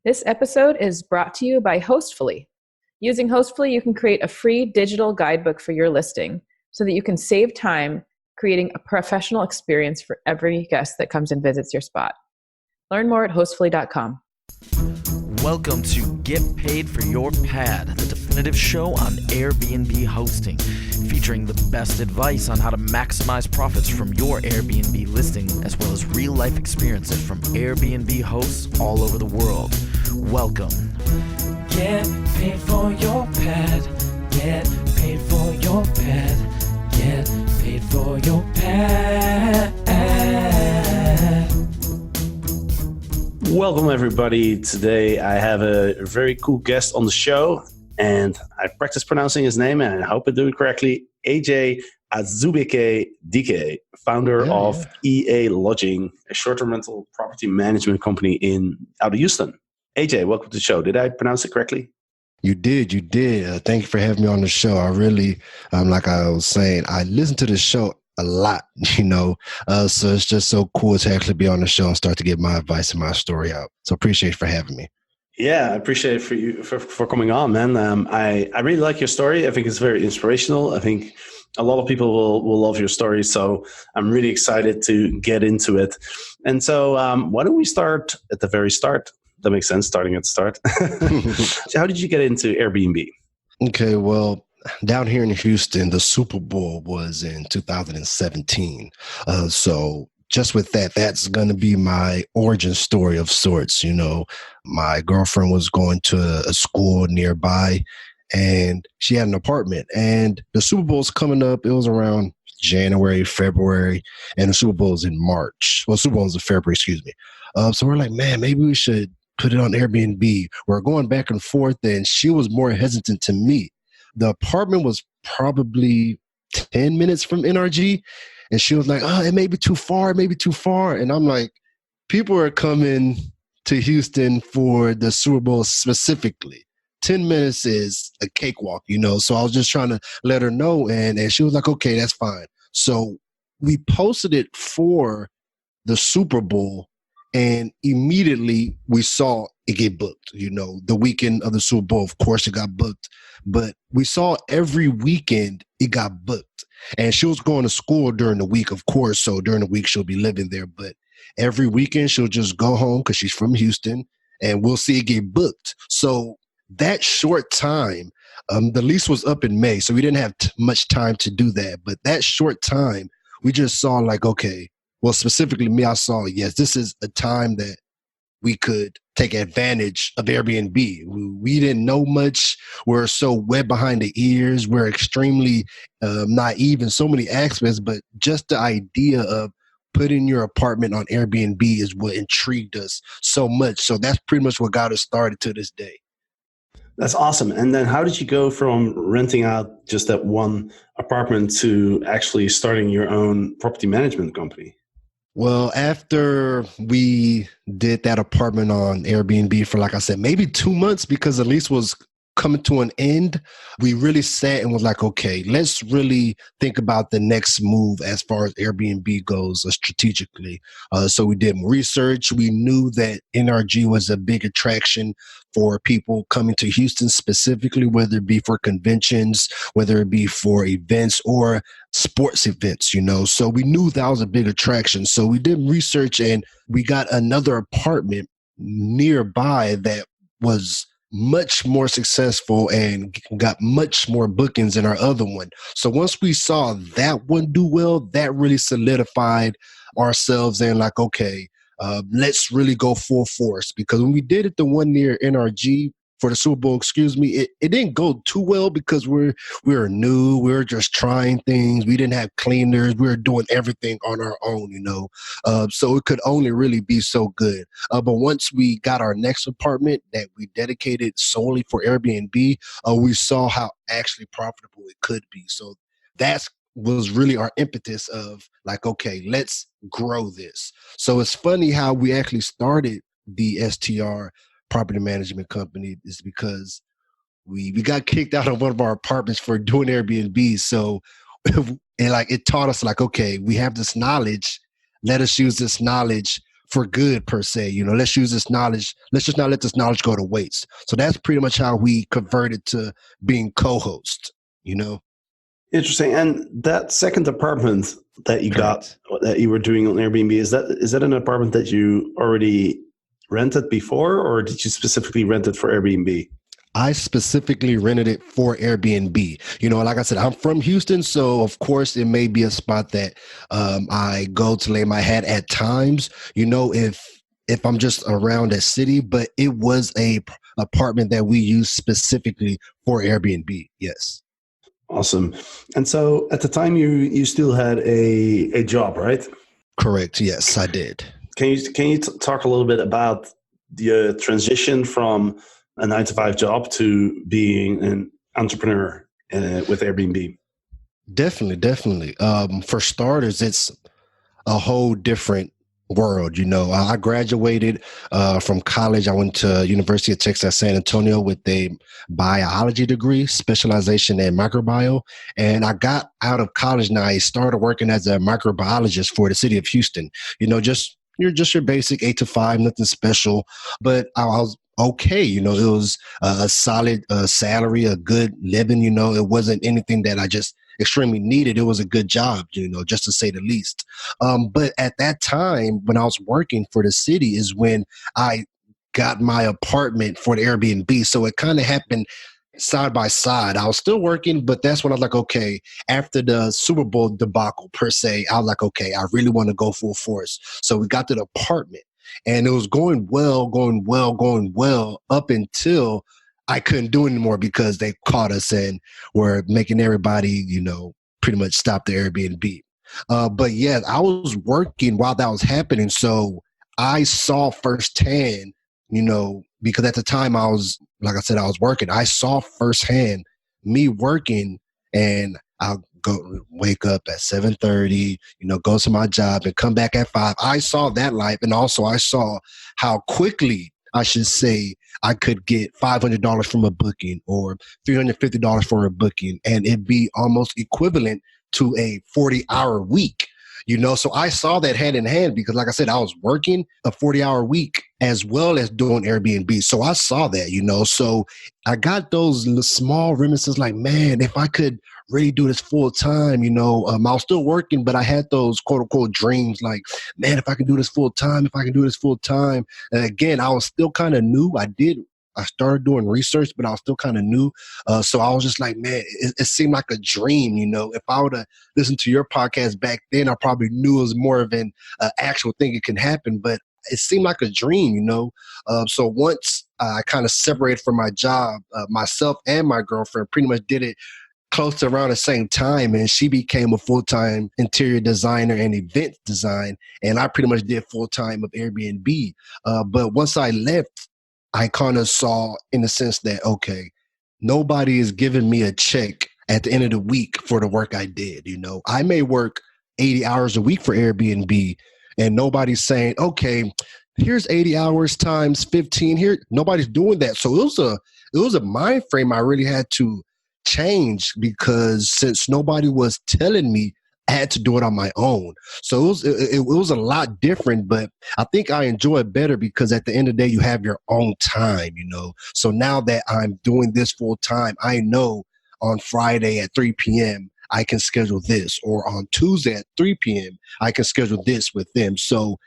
This episode is brought to you by Hostfully. Using Hostfully, you can create a free digital guidebook for your listing so that you can save time creating a professional experience for every guest that comes and visits your spot. Learn more at hostfully.com. Welcome to Get Paid for Your Pad, the definitive show on Airbnb hosting, featuring the best advice on how to maximize profits from your Airbnb listing, as well as real-life experiences from Airbnb hosts all over the world. Welcome. Get paid for your pad. Get paid for your pad. Get paid for your pad. Welcome, everybody. Today I have a very cool guest on the show, and I practiced pronouncing his name, and I hope I do it correctly. Azubuike Dike, founder of EA Lodging, a short-term rental property management company out of Houston. AJ, welcome to the show. Did I pronounce it correctly? You did. Thank you for having me on the show. I really, like I was saying, I listen to the show a lot, so it's just so cool to actually be on the show and start to get my advice and my story out. So appreciate you for having me. Yeah, I appreciate it for you for coming on, man. I really like your story. I think it's very inspirational. I think a lot of people will love your story. So I'm really excited to get into it. And so why don't we start at the very start? That makes sense, starting at the start. How did you get into Airbnb? Okay, well, down here in Houston, the Super Bowl was in 2017. So just with that, that's going to be my origin story of sorts. My girlfriend was going to a school nearby, and she had an apartment. And the Super Bowl's coming up. It was around January, February, and the Super Bowl's in March. Well, Super Bowl's in February, excuse me. So we're like, man, maybe we should put it on Airbnb. We're going back and forth, and she was more hesitant to me. The apartment was probably 10 minutes from NRG, and she was like, oh, it may be too far, And I'm like, people are coming to Houston for the Super Bowl specifically. 10 minutes is a cakewalk, So I was just trying to let her know, and she was like, okay, that's fine. So we posted it for the Super Bowl, and immediately we saw it get booked. The weekend of the Super Bowl, of course, it got booked. But we saw every weekend it got booked. And she was going to school during the week, of course. So during the week, she'll be living there. But every weekend, she'll just go home because she's from Houston, and we'll see it get booked. So that short time, the lease was up in May, so we didn't have much time to do that. But that short time, we just saw like, okay, well, specifically me, I saw, yes, this is a time that we could take advantage of Airbnb. We didn't know much. We're so wet behind the ears. We're extremely naive in so many aspects, but just the idea of putting your apartment on Airbnb is what intrigued us so much. So that's pretty much what got us started to this day. That's awesome. And then how did you go from renting out just that one apartment to actually starting your own property management company? Well, after we did that apartment on Airbnb for, like I said, maybe 2 months, because the lease was coming to an end, we really sat and was like, okay, let's really think about the next move as far as Airbnb goes strategically. So we did more research. We knew that NRG was a big attraction for people coming to Houston specifically, whether it be for conventions, whether it be for events or sports events, So we knew that was a big attraction. So we did research, and we got another apartment nearby that was much more successful and got much more bookings than our other one. So once we saw that one do well, that really solidified ourselves and like, okay, let's really go full force. Because when we did it, the one near NRG for the Super Bowl, it didn't go too well because we were new. We were just trying things. We didn't have cleaners. We were doing everything on our own, So it could only really be so good. But once we got our next apartment that we dedicated solely for Airbnb, we saw how actually profitable it could be. So that was really our impetus of like, okay, let's grow this. So it's funny how we actually started the STR property management company is because we got kicked out of one of our apartments for doing Airbnb. So it taught us like, okay, we have this knowledge. Let us use this knowledge for good per se. Let's use this knowledge. Let's just not let this knowledge go to waste. So that's pretty much how we converted to being co-host. Interesting. And that second apartment that you Correct. got, that you were doing on Airbnb, is that an apartment that you already rented before, or did you specifically rent it for Airbnb? I specifically rented it for Airbnb. Like I said, I'm from Houston, so of course it may be a spot that I go to lay my hat at times. If I'm just around a city, but it was a apartment that we used specifically for Airbnb. Yes. Awesome. And so at the time you still had a job, right? Correct. Yes, I did. Can you talk a little bit about the transition from a 9-to-5 job to being an entrepreneur with Airbnb? Definitely. For starters, it's a whole different world. I graduated from college. I went to University of Texas San Antonio with a biology degree, specialization in microbiology. And I got out of college and I started working as a microbiologist for the city of Houston. Just your basic 8 to 5, nothing special. But I was okay. It was a solid salary, a good living. It wasn't anything that I just extremely needed. It was a good job, just to say the least. But at that time, when I was working for the city, is when I got my apartment for the Airbnb. So it kind of happened side by side. I was still working, but that's when I was like, okay, after the Super Bowl debacle per se, I was like, okay, I really want to go full force. So we got to the apartment and it was going well up until I couldn't do it anymore because they caught us and were making everybody, pretty much stop the Airbnb. But yeah, I was working while that was happening. So I saw firsthand, because at the time I was, like I said, I was working. I saw firsthand me working, and I'll wake up at 7:30, go to my job and come back at 5. I saw that life. And also I saw how quickly, I should say, I could get $500 from a booking or $350 for a booking, and it'd be almost equivalent to a 40-hour week. So I saw that hand in hand because, like I said, I was working a 40-hour week as well as doing Airbnb. So I saw that, so I got those small reminiscences like, man, if I could really do this full time, I was still working, but I had those quote unquote dreams like, man, if I can do this full time, And again, I was still kind of new. I started doing research, but I was still kind of new. So I was just like, man, it seemed like a dream, If I would have listened to your podcast back then, I probably knew it was more of an actual thing it can happen, but it seemed like a dream, So once I kind of separated from my job, myself and my girlfriend pretty much did it close to around the same time, and she became a full-time interior designer and event design, and I pretty much did full-time of Airbnb. But once I left, I kind of saw in the sense that, okay, nobody is giving me a check at the end of the week for the work I did. I may work 80 hours a week for Airbnb and nobody's saying, okay, here's 80 hours times 15 here. Nobody's doing that. So it was a mind frame I really had to change because since nobody was telling me, I had to do it on my own. So it was a lot different, but I think I enjoy it better because at the end of the day, you have your own time, So now that I'm doing this full time, I know on Friday at 3 p.m., I can schedule this, or on Tuesday at 3 p.m., I can schedule this with them. So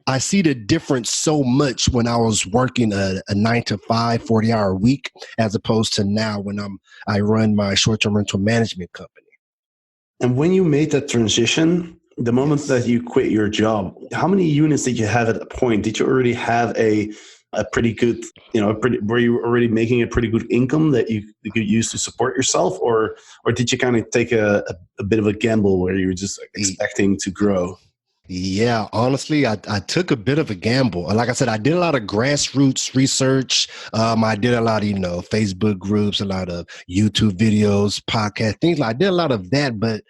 I see the difference so much when I was working a 9-to-5, 40-hour week, as opposed to now when I run my short-term rental management company. And when you made that transition, the moment that you quit your job, how many units did you have at that point? Did you already have a pretty good, were you already making a pretty good income that you could use to support yourself? Or did you kind of take a bit of a gamble where you were just expecting to grow? Yeah, honestly, I took a bit of a gamble. Like I said, I did a lot of grassroots research. I did a lot of, Facebook groups, a lot of YouTube videos, podcasts, things like I did a lot of that. But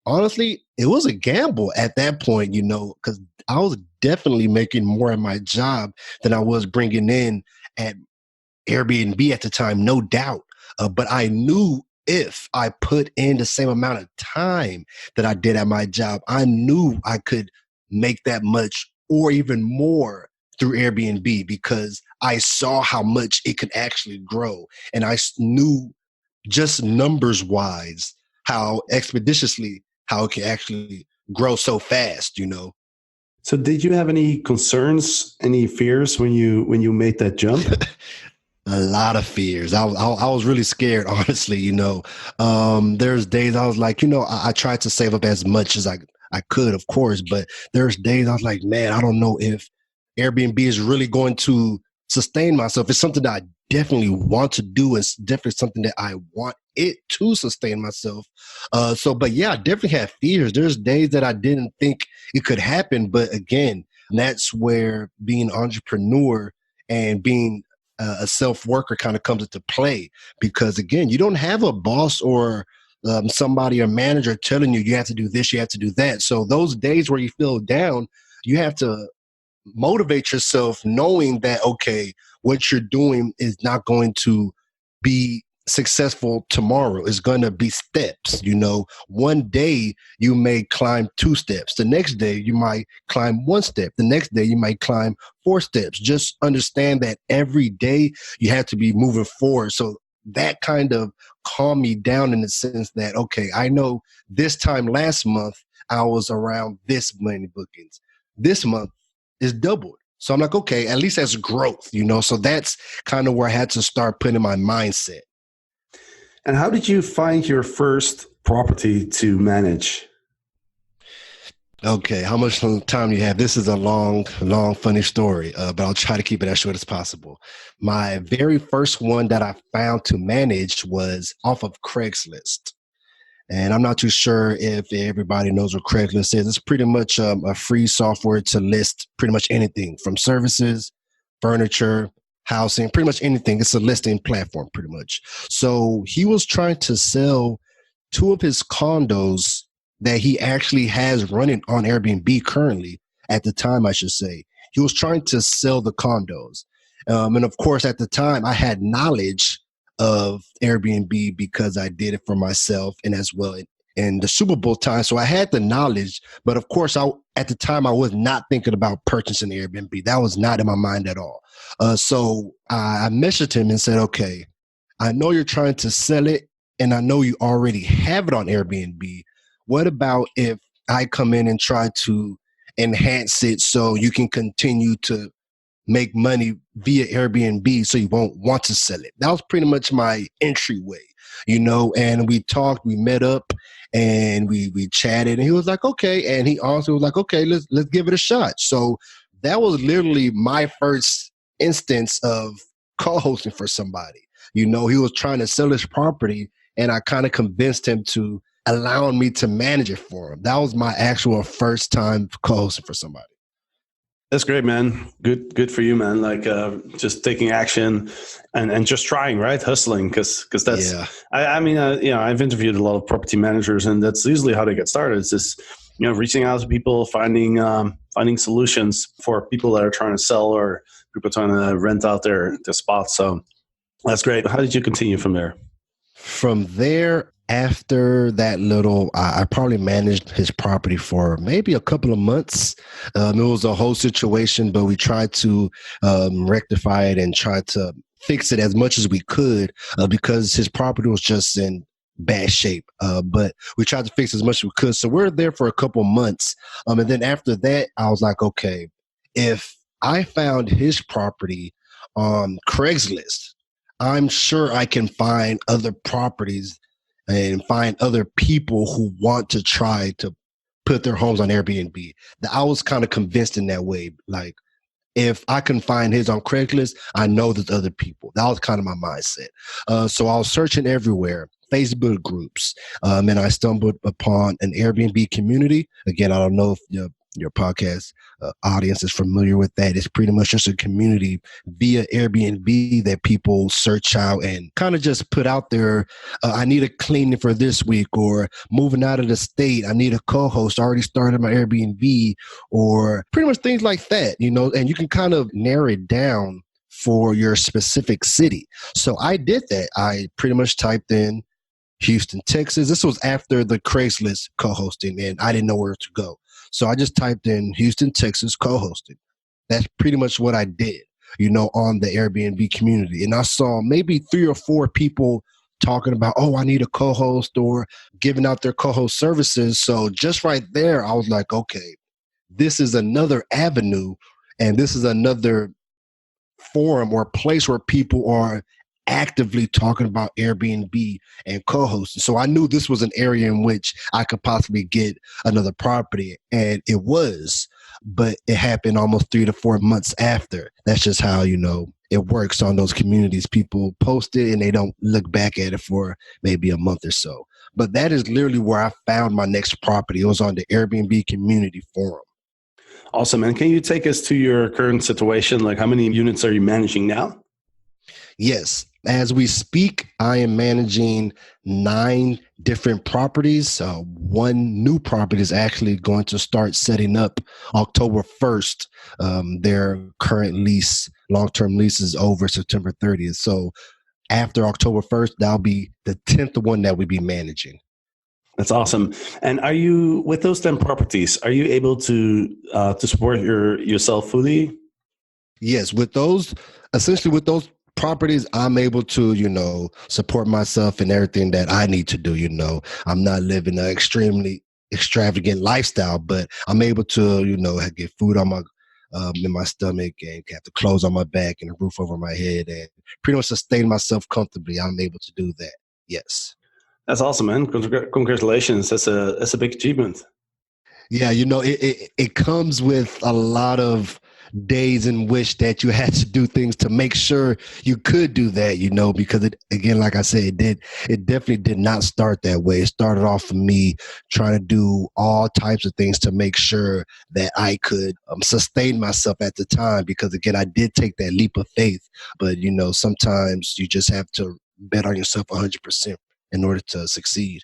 honestly, it was a gamble at that point, because I was definitely making more at my job than I was bringing in at Airbnb at the time, no doubt. But I knew if I put in the same amount of time that I did at my job, I knew I could make that much or even more through Airbnb because I saw how much it could actually grow. And I knew just numbers wise how expeditiously how it can actually grow so fast, you know. So did you have any concerns, any fears when you made that jump? A lot of fears. I was really scared, honestly. You know, there's days I was like, you know, I tried to save up as much as I could, of course, but there's days I was like, man, I don't know if Airbnb is really going to sustain myself. It's something that I definitely want to do. It's definitely something that I want it to sustain myself. But yeah, I definitely had fears. There's days that I didn't think it could happen, but again, that's where being an entrepreneur and being a self-worker kind of comes into play because again, you don't have a boss or somebody or manager telling you you have to do this, you have to do that. So those days where you feel down, you have to motivate yourself knowing that, okay, what you're doing is not going to be successful tomorrow. It's going to be steps. You know, one day you may climb 2 steps. The next day you might climb 1 step. The next day you might climb 4 steps. Just understand that every day you have to be moving forward. So that kind of calmed me down in the sense that, okay, I know this time last month I was around this many bookings. This month is doubled. So I'm like, okay, at least that's growth, you know? So that's kind of where I had to start putting my mindset. And how did you find your first property to manage? Okay, how much time do you have? This is a long, funny story, but I'll try to keep it as short as possible. My very first one that I found to manage was off of Craigslist. And I'm not too sure if everybody knows what Craigslist is. It's pretty much a free software to list pretty much anything from services, furniture, housing, pretty much anything. It's a listing platform pretty much. So he was trying to sell 2 of his condos that he actually has running on Airbnb currently at the time, I should say. He was trying to sell the condos. And of course, at the time, I had knowledge of Airbnb because I did it for myself and as well in the Super Bowl time. So I had the knowledge, but of course, at the time, I was not thinking about purchasing Airbnb. That was not in my mind at all. So I messaged him and said, okay, I know you're trying to sell it and I know you already have it on Airbnb. What about if I come in and try to enhance it so you can continue to make money via Airbnb so you won't want to sell it? That was pretty much my entryway, you know, and we talked, we met up and we chatted and he was like, okay. And he also was like, okay, let's give it a shot. So that was literally my first instance of co-hosting for somebody. You know, he was trying to sell his property and I kind of convinced him to allow me to manage it for him. That was my actual first time co-hosting for somebody. That's great, man. Good for you, man. Like just taking action and just trying, right? Hustling, because that's. Yeah. I mean, you know, I've interviewed a lot of property managers, and that's usually how they get started. It's just, you know, reaching out to people, finding solutions for people that are trying to sell or people trying to rent out their spots. So that's great. How did you continue from there? From there, after that little, I probably managed his property for maybe a couple of months. It was a whole situation, but we tried to rectify it and try to fix it as much as we could because his property was just in bad shape. But we tried to fix as much as we could. So we're there for a couple of months. And then after that, I was like, okay, if I found his property on Craigslist, I'm sure I can find other properties and find other people who want to try to put their homes on Airbnb. I was kind of convinced in that way. Like, if I can find his on Craigslist, I know there's other people. That was kind of my mindset. So I was searching everywhere, Facebook groups, and I stumbled upon an Airbnb community. Again, I don't know if your podcast audience is familiar with that. It's pretty much just a community via Airbnb that people search out and kind of just put out there. I need a cleaning for this week, or moving out of the state. I need a co-host. I already started my Airbnb, or pretty much things like that, you know, and you can kind of narrow it down for your specific city. So I did that. I pretty much typed in Houston, Texas. This was after the Craigslist co-hosting and I didn't know where to go. So I just typed in Houston, Texas, co-hosted. That's pretty much what I did, on the Airbnb community. And I saw maybe 3 or 4 people talking about, oh, I need a co-host, or giving out their co-host services. So just right there, I was like, okay, this is another avenue, and this is another forum or place where people are actively talking about Airbnb and co-hosting. So I knew this was an area in which I could possibly get another property, and it was, but it happened almost 3 to 4 months after. That's just how, it works on those communities. People post it and they don't look back at it for maybe a month or so. But that is literally where I found my next property. It was on the Airbnb community forum. Awesome. And can you take us to your current situation? Like, how many units are you managing now? Yes. As we speak, I am managing 9 different properties. One new property is actually going to start setting up October 1st. Their current lease, long-term lease, is over September 30th. So after October 1st, that'll be the 10th one that we'll be managing. That's awesome. And are you, with those 10 properties, are you able to support yourself fully? Yes, with those properties, I'm able to, support myself and everything that I need to do. I'm not living an extremely extravagant lifestyle, but I'm able to, get food on my in my stomach and have the clothes on my back and a roof over my head and pretty much sustain myself comfortably. I'm able to do that. Yes. That's awesome, man. Congratulations. That's a big achievement. Yeah, it comes with a lot of days in which that you had to do things to make sure you could do that, because it, again, like I said, it definitely did not start that way. It started off for me trying to do all types of things to make sure that I could sustain myself at the time, because again, I did take that leap of faith, but sometimes you just have to bet on yourself 100% in order to succeed.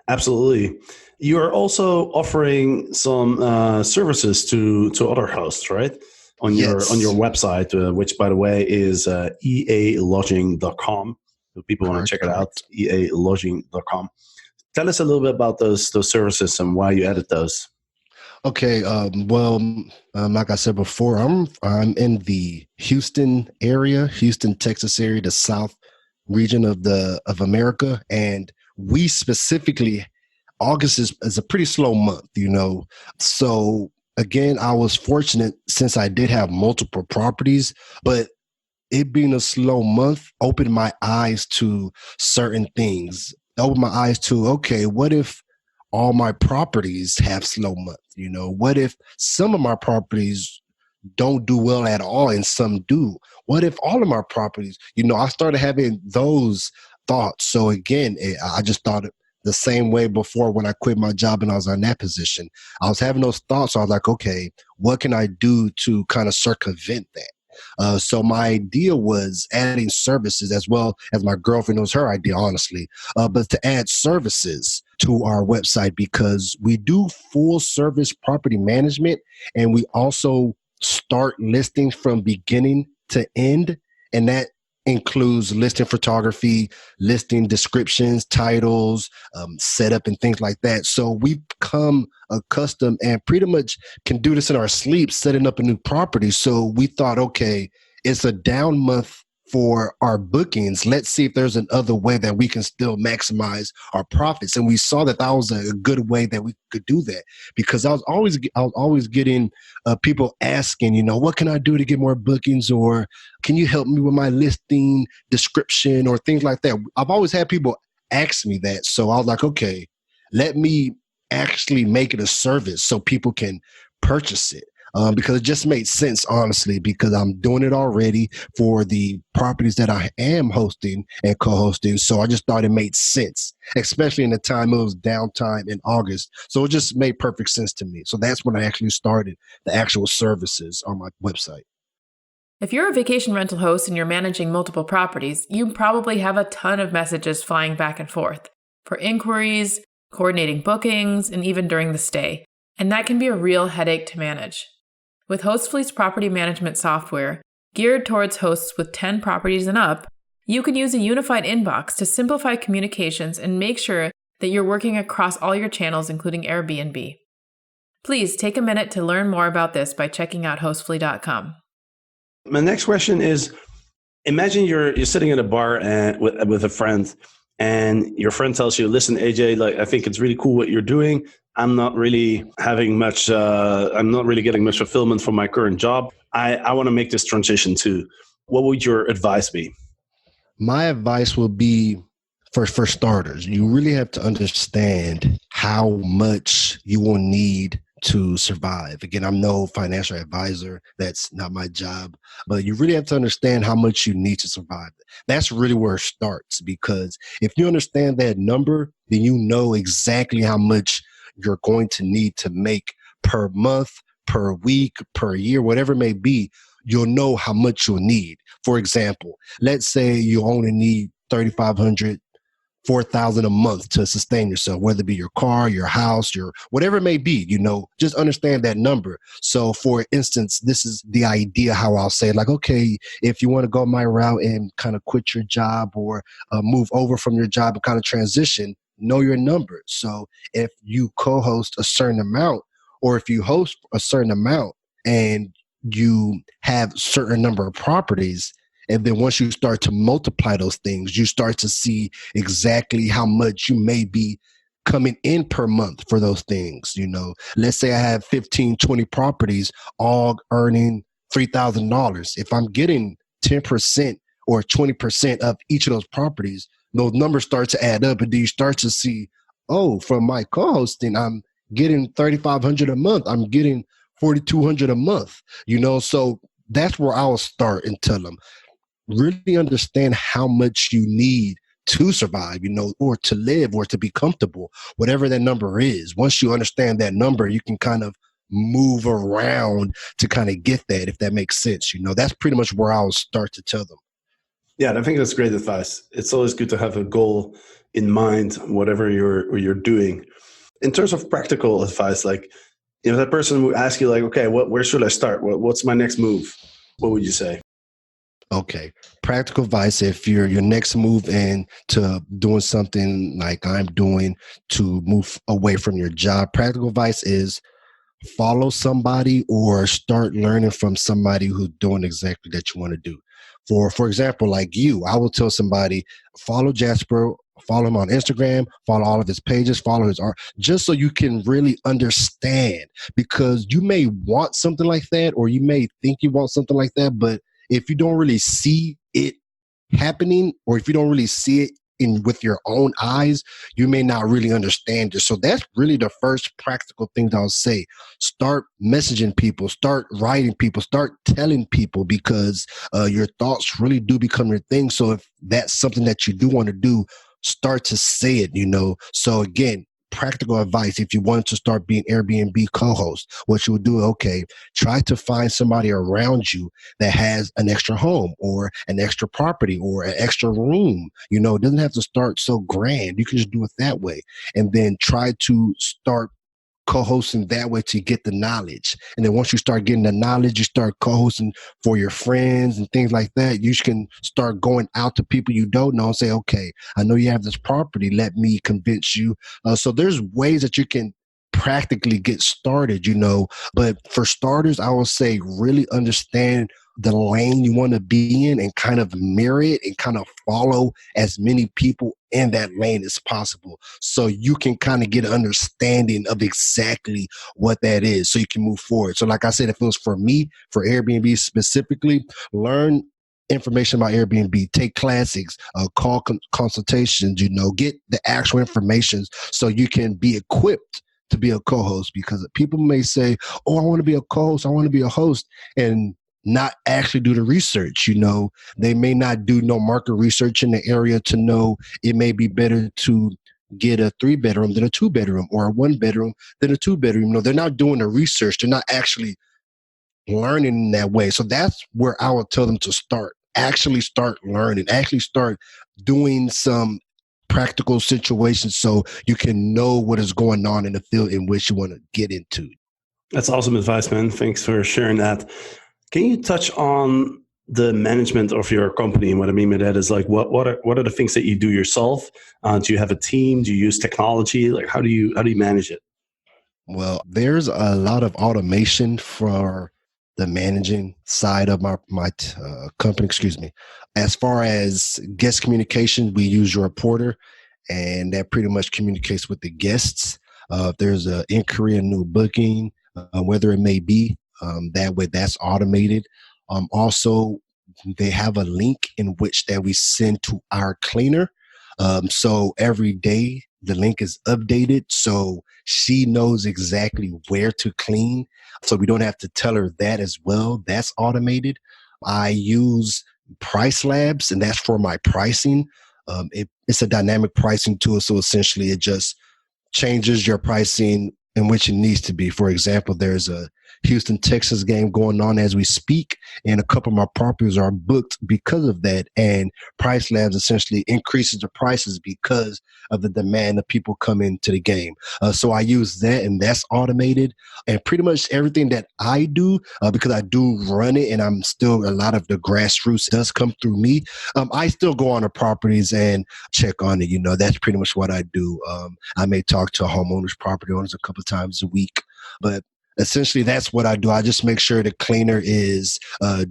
Absolutely. You are also offering some services to other hosts, right? On your website, which, by the way, is ealodging.com. So people want to check it out, ealodging.com. Tell us a little bit about those services and why you added those. Okay. Like I said before, I'm in the Houston area, Houston, Texas area, the South region of America, and we specifically, August is a pretty slow month, So again, I was fortunate since I did have multiple properties, but it being a slow month opened my eyes to certain things. Opened my eyes to, okay, what if all my properties have slow months? What if some of my properties don't do well at all and some do? What if all of my properties, I started having those thoughts. So again, I just thought the same way before when I quit my job and I was in that position. I was having those thoughts. So I was like, okay, what can I do to kind of circumvent that? So my idea was adding services, as well as my girlfriend, it was her idea, honestly, but to add services to our website, because we do full service property management, and we also start listings from beginning to end. And that includes listing photography, listing descriptions, titles, setup, and things like that. So we've become accustomed and pretty much can do this in our sleep, setting up a new property. So we thought, okay, it's a down month for our bookings. Let's see if there's another way that we can still maximize our profits. And we saw that was a good way that we could do that, because I was always getting people asking, what can I do to get more bookings, or can you help me with my listing description or things like that. I've always had people ask me that. So I was like, okay, let me actually make it a service so people can purchase it. Because it just made sense, honestly, because I'm doing it already for the properties that I am hosting and co-hosting. So I just thought it made sense, especially in the time it was downtime in August. So it just made perfect sense to me. So that's when I actually started the actual services on my website. If you're a vacation rental host and you're managing multiple properties, you probably have a ton of messages flying back and forth for inquiries, coordinating bookings, and even during the stay. And that can be a real headache to manage. With Hostfully's property management software, geared towards hosts with 10 properties and up, you can use a unified inbox to simplify communications and make sure that you're working across all your channels, including Airbnb. Please take a minute to learn more about this by checking out hostfully.com. My next question is, imagine you're sitting in a bar and with a friend, and your friend tells you, listen, AJ, like, I think it's really cool what you're doing. I'm not really having much, I'm not really getting much fulfillment from my current job. I want to make this transition too. What would your advice be? My advice will be, for starters, you really have to understand how much you will need to survive. Again, I'm no financial advisor. That's not my job. But you really have to understand how much you need to survive. That's really where it starts, because if you understand that number, then you know exactly how much you're going to need to make per month, per week, per year, whatever it may be. You'll know how much you'll need. For example, let's say you only need $3,500, $4,000 a month to sustain yourself, whether it be your car, your house, your whatever it may be, just understand that number. So for instance, this is the idea how I'll say, like, okay, if you want to go my route and kind of quit your job or move over from your job and kind of transition, know your number. So if you co-host a certain amount, or if you host a certain amount and you have a certain number of properties, and then once you start to multiply those things, you start to see exactly how much you may be coming in per month for those things. Let's say I have 15, 20 properties, all earning $3,000. If I'm getting 10% or 20% of each of those properties, those numbers start to add up. And then you start to see, oh, from my co-hosting, I'm getting $3,500 a month. I'm getting $4,200 a month, so that's where I'll start and tell them, really understand how much you need to survive, or to live or to be comfortable, whatever that number is. Once you understand that number, you can kind of move around to kind of get that, if that makes sense. That's pretty much where I'll start to tell them. Yeah, I think that's great advice. It's always good to have a goal in mind, whatever you're doing. In terms of practical advice, like, that person would ask you, like, okay, where should I start? What's my next move? What would you say? Okay. Practical advice, if your next move into doing something like I'm doing to move away from your job, practical advice is follow somebody or start learning from somebody who's doing exactly that you want to do. For example, like you, I will tell somebody, follow Jasper, follow him on Instagram, follow all of his pages, follow his art, just so you can really understand, because you may want something like that, or you may think you want something like that, but if you don't really see it happening, or if you don't really see it with your own eyes, you may not really understand it. So that's really the first practical thing that I'll say. Start messaging people, start writing people, start telling people, because your thoughts really do become your thing. So if that's something that you do want to do, start to say it, So again, practical advice, if you want to start being Airbnb co-host, what you would do, okay, try to find somebody around you that has an extra home or an extra property or an extra room. It doesn't have to start so grand. You can just do it that way. And then try to start co-hosting that way to get the knowledge. And then once you start getting the knowledge, you start co-hosting for your friends and things like that. You can start going out to people you don't know and say, okay, I know you have this property. Let me convince you. So there's ways that you can practically get started, But for starters, I would say really understand the lane you want to be in and kind of mirror it and kind of follow as many people in that lane as possible, so you can kind of get an understanding of exactly what that is, so you can move forward. So like I said, if it was for me, for Airbnb specifically, learn information about Airbnb, take classics, call consultations, get the actual information so you can be equipped to be a co-host. Because people may say, oh, I want to be a co-host, I want to be a host, and not actually do the research. They may not do no market research in the area to know it may be better to get a 3-bedroom than a 2-bedroom, or a 1-bedroom than a 2-bedroom. They're not doing the research. They're not actually learning in that way. So that's where I would tell them to start. Actually start learning, actually start doing some practical situations so you can know what is going on in the field in which you want to get into. That's awesome advice, man. Thanks for sharing that. Can you touch on the management of your company? And what I mean by that is, like, what are the things that you do yourself? Do you have a team? Do you use technology? Like, how do you manage it? Well, there's a lot of automation for the managing side of my company. Excuse me. As far as guest communication, we use your porter, and that pretty much communicates with the guests. If there's an inquiry, a new booking, whether it may be, that way that's automated. Also, they have a link in which that we send to our cleaner. So every day the link is updated, so she knows exactly where to clean. So we don't have to tell her that as well. That's automated. I use Price Labs, and that's for my pricing. It's a dynamic pricing tool, so essentially it just changes your pricing in which it needs to be. For example, there's a Houston, Texas game going on as we speak, and a couple of my properties are booked because of that. And Price Labs essentially increases the prices because of the demand of people coming to the game. So I use that, and that's automated. And pretty much everything that I do, because I do run it, and I'm still, a lot of the grassroots does come through me. I still go on the properties and check on it. That's pretty much what I do. I may talk to homeowners, property owners a couple of times a week, but essentially that's what I do. I just make sure the cleaner is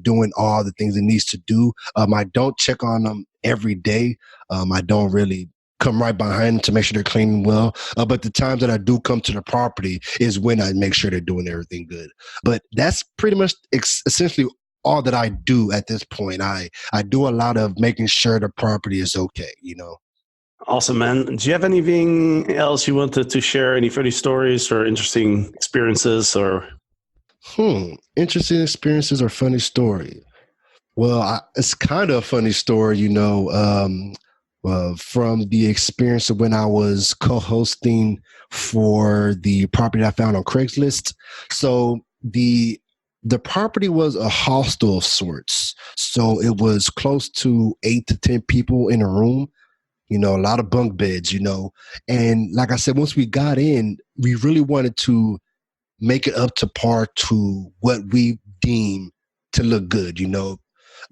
doing all the things it needs to do. I don't check on them every day. I don't really come right behind them to make sure they're cleaning well. But the times that I do come to the property is when I make sure they're doing everything good. But that's pretty much essentially all that I do at this point. I do a lot of making sure the property is okay. Awesome, man. Do you have anything else you wanted to share? Any funny stories or interesting experiences or? Interesting experiences or funny story? Well, it's kind of a funny story, from the experience of when I was co-hosting for the property I found on Craigslist. So the property was a hostel of sorts. So it was close to 8 to 10 people in a room. A lot of bunk beds, and like I said, once we got in, we really wanted to make it up to par to what we deem to look good.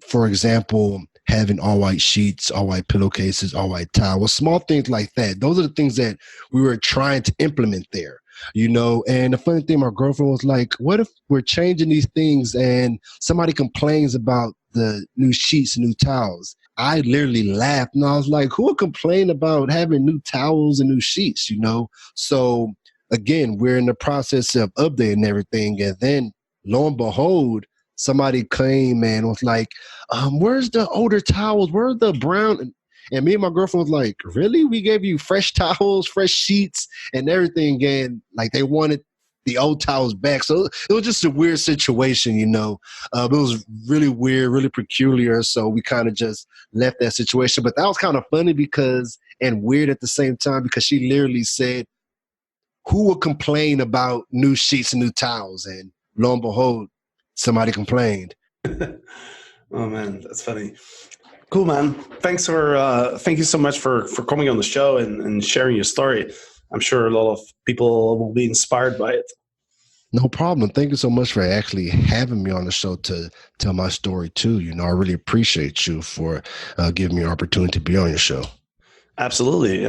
For example, having all white sheets, all white pillowcases, all white towels, small things like that. Those are the things that we were trying to implement there. And the funny thing, my girlfriend was like, what if we're changing these things and somebody complains about the new sheets, new towels? I literally laughed, and I was like, who would complain about having new towels and new sheets, So again, we're in the process of updating everything. And then lo and behold, somebody came and was like, where's the older towels? Where's the brown? And me and my girlfriend was like, really? We gave you fresh towels, fresh sheets and everything. And like, they wanted the old towels back. So it was just a weird situation, it was really weird, really peculiar. So we kind of just left that situation. But that was kind of funny and weird at the same time, because she literally said, who would complain about new sheets and new towels? And lo and behold, somebody complained. Oh man, that's funny. Cool, man. Thank you so much for coming on the show and sharing your story. I'm sure a lot of people will be inspired by it. No problem. Thank you so much for actually having me on the show to tell my story too. I really appreciate you for giving me an opportunity to be on your show. Absolutely.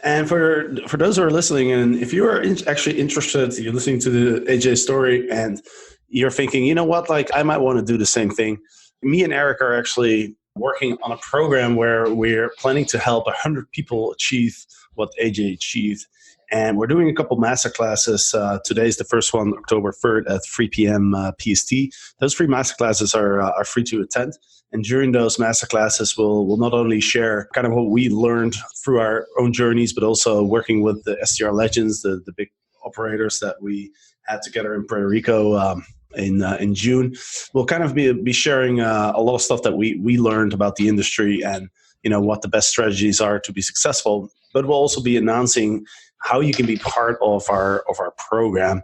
And for those who are listening, and if you are actually interested, you're listening to the AJ story and you're thinking, you know what, like I might want to do the same thing. Me and Eric are actually working on a program where we're planning to help 100 people achieve what AJ achieved. And we're doing a couple masterclasses. Today's the first one, October 3rd at 3 p.m. PST. Those free masterclasses are free to attend. And during those masterclasses, we'll not only share kind of what we learned through our own journeys, but also working with the STR legends, the big operators that we had together in Puerto Rico in June. We'll kind of be sharing a lot of stuff that we learned about the industry and what the best strategies are to be successful. But we'll also be announcing how you can be part of our program.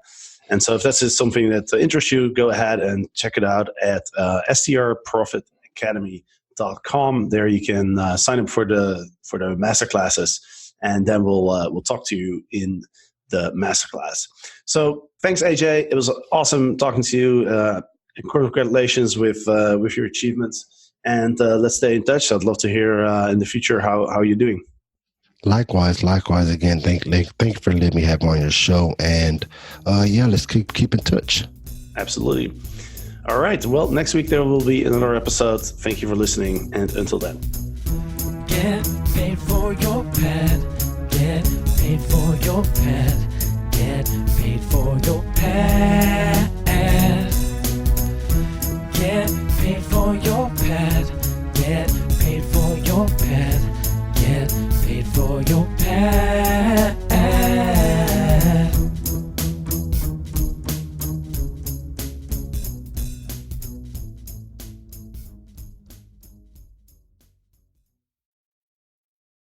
And so if this is something that interests you, go ahead and check it out at strprofitacademy.com. There you can sign up for the masterclasses, and then we'll talk to you in the masterclass. So thanks, AJ. It was awesome talking to you. Congratulations with your achievements, and let's stay in touch. I'd love to hear in the future how you're doing. Likewise. Again, thank you for letting me have on your show. And let's keep in touch. Absolutely. All right. Well, next week there will be another episode. Thank you for listening. And until then. Get paid for your pad. Get paid for your pad. Get paid for your pad. Get paid for your pad. Get paid for your pad. Get paid for your pad.